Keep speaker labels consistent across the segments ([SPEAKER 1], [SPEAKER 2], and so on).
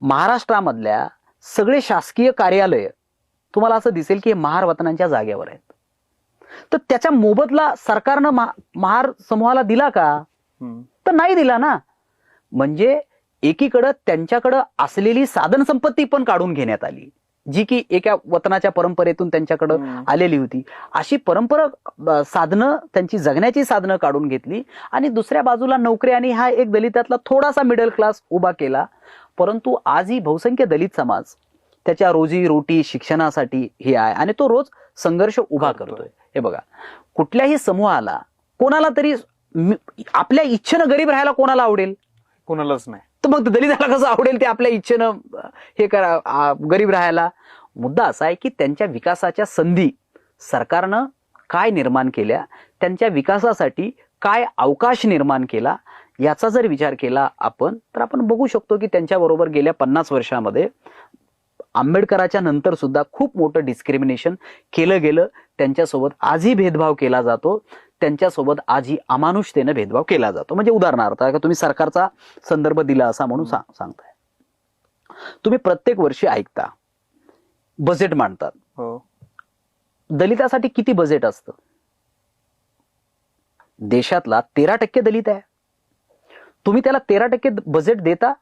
[SPEAKER 1] महाराष्ट्रामधल्या सगळे शासकीय कार्यालय तुम्हाला असं दिसेल की महार वतनांच्या जागेवर आहेत. तर त्याचा मोबदला सरकारनं महार समूहाला दिला का? तर नाही दिला ना. म्हणजे एकीकडं त्यांच्याकडं असलेली साधन संपत्ती पण काढून घेण्यात आली, जी की एका वतनाच्या परंपरेतून त्यांच्याकडं आलेली होती. अशी परंपरा साधनं, त्यांची जगण्याची साधनं काढून घेतली आणि दुसऱ्या बाजूला नोकरी आणि हा एक दलितातला थोडासा मिडल क्लास उभा केला. परंतु आजही बहुसंख्य दलित समाज त्याच्या रोजी रोटी शिक्षणासाठी हे आहे आणि तो रोज संघर्ष उभा करतोय. हे बघा, कुठल्याही समूहाला कोणाला तरी आपल्या इच्छेनं गरीब राहायला कोणाला आवडेल?
[SPEAKER 2] कोणालाच नाही.
[SPEAKER 1] तर मग दलिताला कसं आवडेल ते आपल्या इच्छेनं हे करा गरीब राहायला? मुद्दा असा आहे की त्यांच्या विकासाच्या संधी सरकारनं काय निर्माण केल्या, त्यांच्या विकासासाठी काय अवकाश निर्माण केला, याचा जर विचार केला आपण तर आपण बघू शकतो की त्यांच्याबरोबर गेल्या 50 वर्षामध्ये आंबेडकराच्या नंतर सुद्धा खूप मोठं डिस्क्रिमिनेशन केलं गेलं. त्यांच्यासोबत आजही भेदभाव केला जातो, त्यांच्यासोबत आजही अमानुषतेने भेदभाव केला जातो. म्हणजे उदाहरणार्थ तुम्ही सरकारचा संदर्भ दिला असा म्हणून सांगताय. तुम्ही प्रत्येक वर्षी ऐकता बजेट मांडतात. दलितासाठी किती बजेट असतं? देशातला 13% दलित आहे. तुम्ही त्याला 13% बजेट देता?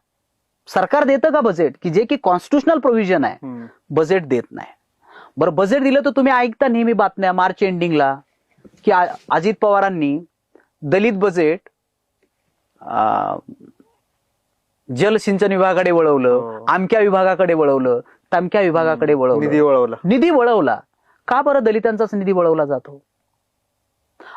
[SPEAKER 1] सरकार देतं का बजेट? की जे की कॉन्स्टिट्युशनल प्रोव्हिजन आहे, बजेट देत नाही. बरं, बजेट दिलं तर तुम्ही ऐकता नेहमी बातम्या मार्च एंडिंगला की अजित पवारांनी दलित बजेट जलसिंचन विभागाकडे वळवलं, अमक्या विभागाकडे वळवलं, तमक्या विभागाकडे वळवलं, निधी वळवला. का बरं दलितांचाच निधी वळवला जातो?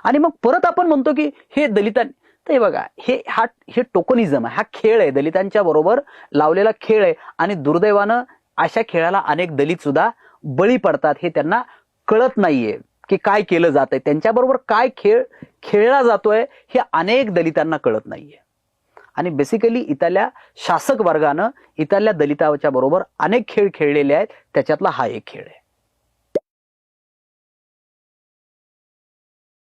[SPEAKER 1] आणि मग परत आपण म्हणतो की हे दलितांनी. तर हे बघा, हे टोकनिझम आहे, हा खेळ आहे, दलितांच्या बरोबर लावलेला खेळ आहे. आणि दुर्दैवानं अशा खेळाला अनेक दलित सुद्धा बळी पडतात. हे त्यांना कळत नाहीये की काय केलं जात आहे, त्यांच्याबरोबर काय खेळ खेळला जातोय हे अनेक दलितांना कळत नाहीये. आणि बेसिकली इथल्या शासक वर्गानं इथल्या दलिताच्या बरोबर अनेक खेळ खेळलेले आहेत, त्याच्यातला हा एक खेळ आहे.